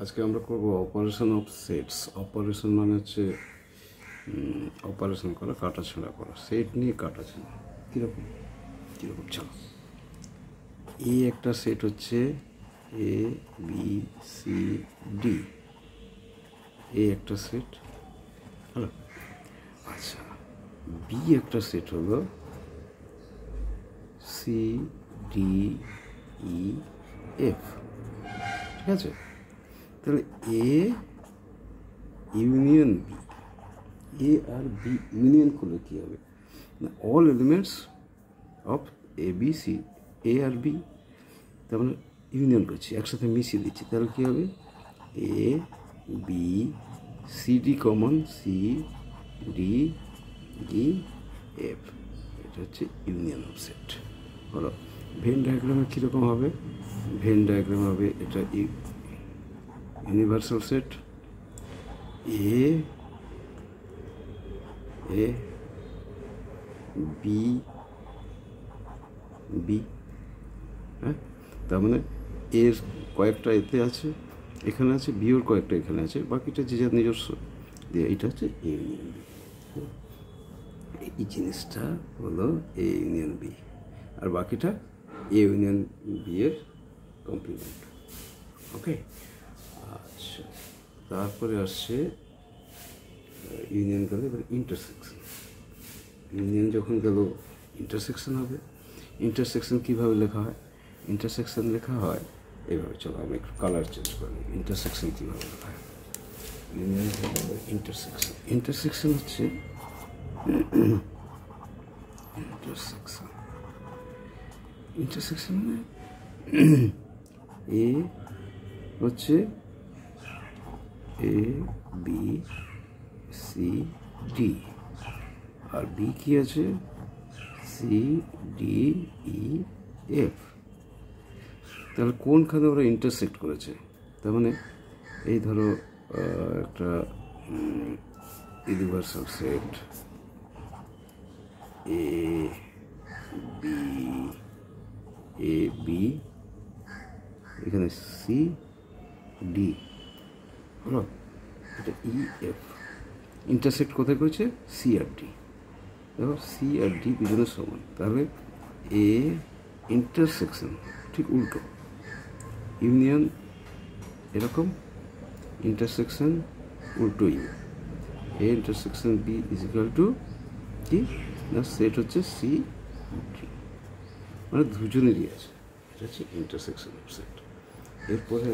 আজকে আমরা করব অপারেশন অফ সেটস। অপারেশন মানে হচ্ছে অপারেশন করা, কাটাছেঁড়া করা, সেট নিয়ে কাটাছেঁড়া। কীরকম কীরকম চলো। এ একটা সেট হচ্ছে এ বি সি ডি, এ একটা সেট হলো। আচ্ছা, বি একটা সেট হলো সি ডি ই এফ, ঠিক আছে? তাহলে এ ইউনিয়ন বি, এ আর বি ইউনিয়ন করলে কী হবে না, all elements of A B C, A আর বি তার মানে ইউনিয়ন করছি, একসাথে মিশিয়ে দিচ্ছি। তাহলে কী হবে, A B C D common, C D E F, এটা হচ্ছে ইউনিয়ন অফ সেট হলো। ভেন ডায়াগ্রামে কীরকম হবে, ভেন ডায়াগ্রাম হবে এটা universal set A A B B, হ্যাঁ, তার মানে এর কয়েকটা এতে আছে, এখানে আছে, বিওর কয়েকটা এখানে আছে, বাকিটা যে যার নিজস্ব দিয়ে, এটা হচ্ছে এ ইউনিয়ন বি। এই জিনিসটা হলো এ ইউনিয়ন বি, আর বাকিটা এ ইউনিয়ন বি এর কমপ্লিমেন্ট। ওকে, আচ্ছা, তারপরে আসছে ইউনিয়ন গেল, এবার ইন্টারসেকশন। ইউনিয়ন যখন গেল ইন্টারসেকশন হবে। ইন্টারসেকশন কীভাবে লেখা হয়, ইন্টারসেকশন লেখা হয় এইভাবে। চলো আমি একটু কালার চেঞ্জ করি। ইন্টারসেকশন কীভাবে লেখা হয়, ইউনিয়ন ইন্টারসেকশন। ইন্টারসেকশন হচ্ছে ইন্টারসেকশন, ইন্টারসেকশন মানে এ হচ্ছে এ বি সি ডি, আর বি কি আছে, সি ডি ই এফ। তাহলে কোনখানে ওরা ইন্টারসেক্ট করেছে, তার মানে এই ধরো একটা ইউনিভার্সাল সেট এ বি, এখানে সি ডি হলো, এটা ই এফ। ইন্টারসেক্ট কোথায় করেছে, সি আর ডি। দেখো সি আর ডি দুজনের সমান, তাহলে এ ইন্টারসেকশন ঠিক উল্টো, ইউনিয়ন এরকম, ইন্টারসেকশন উল্টো U. A intersection B is equal to কি না, সেট হচ্ছে সি ডি, মানে দুজনেরই আছে। এটা হচ্ছে ইন্টারসেকশন অফ সেট। এরপরে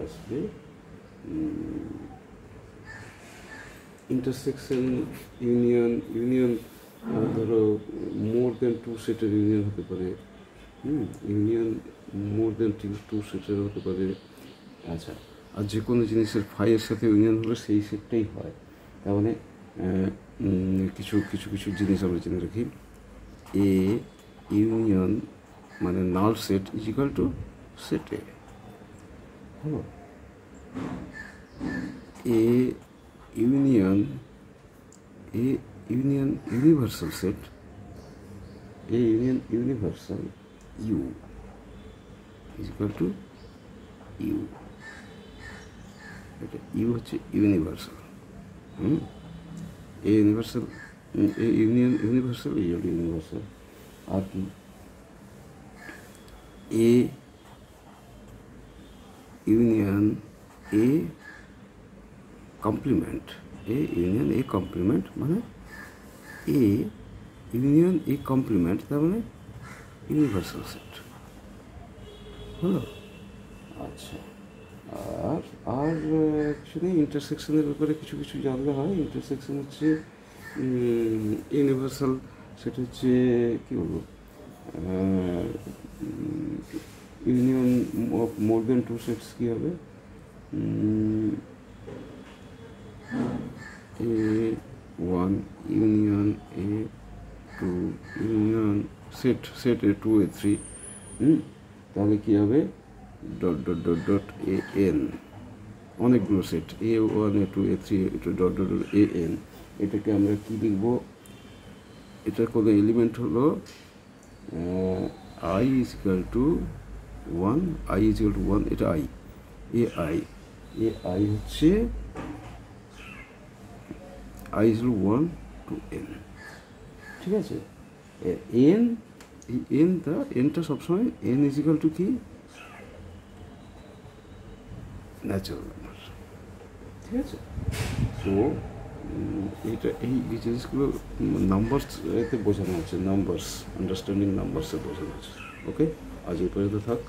আসবে ইন্টারসেকশন ইউনিয়ন। ইউনিয়ন ধরো মোর দেন টু সেটের ইউনিয়ন হতে পারে, ইউনিয়ন মোর দেন টু সেটের হতে পারে। আচ্ছা, আর যে কোনো জিনিসের ফাইয়ের সাথে ইউনিয়ন হলে সেই সেটটাই হয়। তার মানে কিছু কিছু কিছু জিনিস আমরা জেনে রাখি, এ ইউনিয়ন মানে null set is equal to set A হলো। A union universal set, A union universal U is equal to U. এটা ইউ হচ্ছে universal, A universal, A union universal, এই হল ইউনিভার্সাল। আর কি, A union A complement, A union A complement মানে A union A complement, তার মানে universal set হলো। আচ্ছা, আর কিছু নেই। ইন্টারসেকশনের ব্যাপারে কিছু কিছু জানলে হয়। ইন্টারসেকশন হচ্ছে ইউনিভার্সাল, সেটা হচ্ছে কী বলবো, union of more than two sets কী হবে, A one union A two union set A two A three, তাহলে কী হবে, dot dot dot dot A N, অনেকগুলো set A one A two A three dot dot dot A N. এটাকে আমরা কী লিখবো, এটার কোনো এলিমেন্ট হলো I is equal to one, I is equal to one, এটা I, A I A I হচ্ছে আই হল 1 to n, ঠিক আছে। এন, এই এনটা সবসময় এন ইজ ইকাল টু কি, ন্যাচারাল নাম্বার, ঠিক আছে। তো এইটা এই জিনিসগুলো নাম্বারস এতে বোঝানো হচ্ছে, নাম্বারস, আন্ডারস্ট্যান্ডিং নাম্বারসে বোঝানো হচ্ছে। ওকে, আজ এই পর্যন্ত থাক।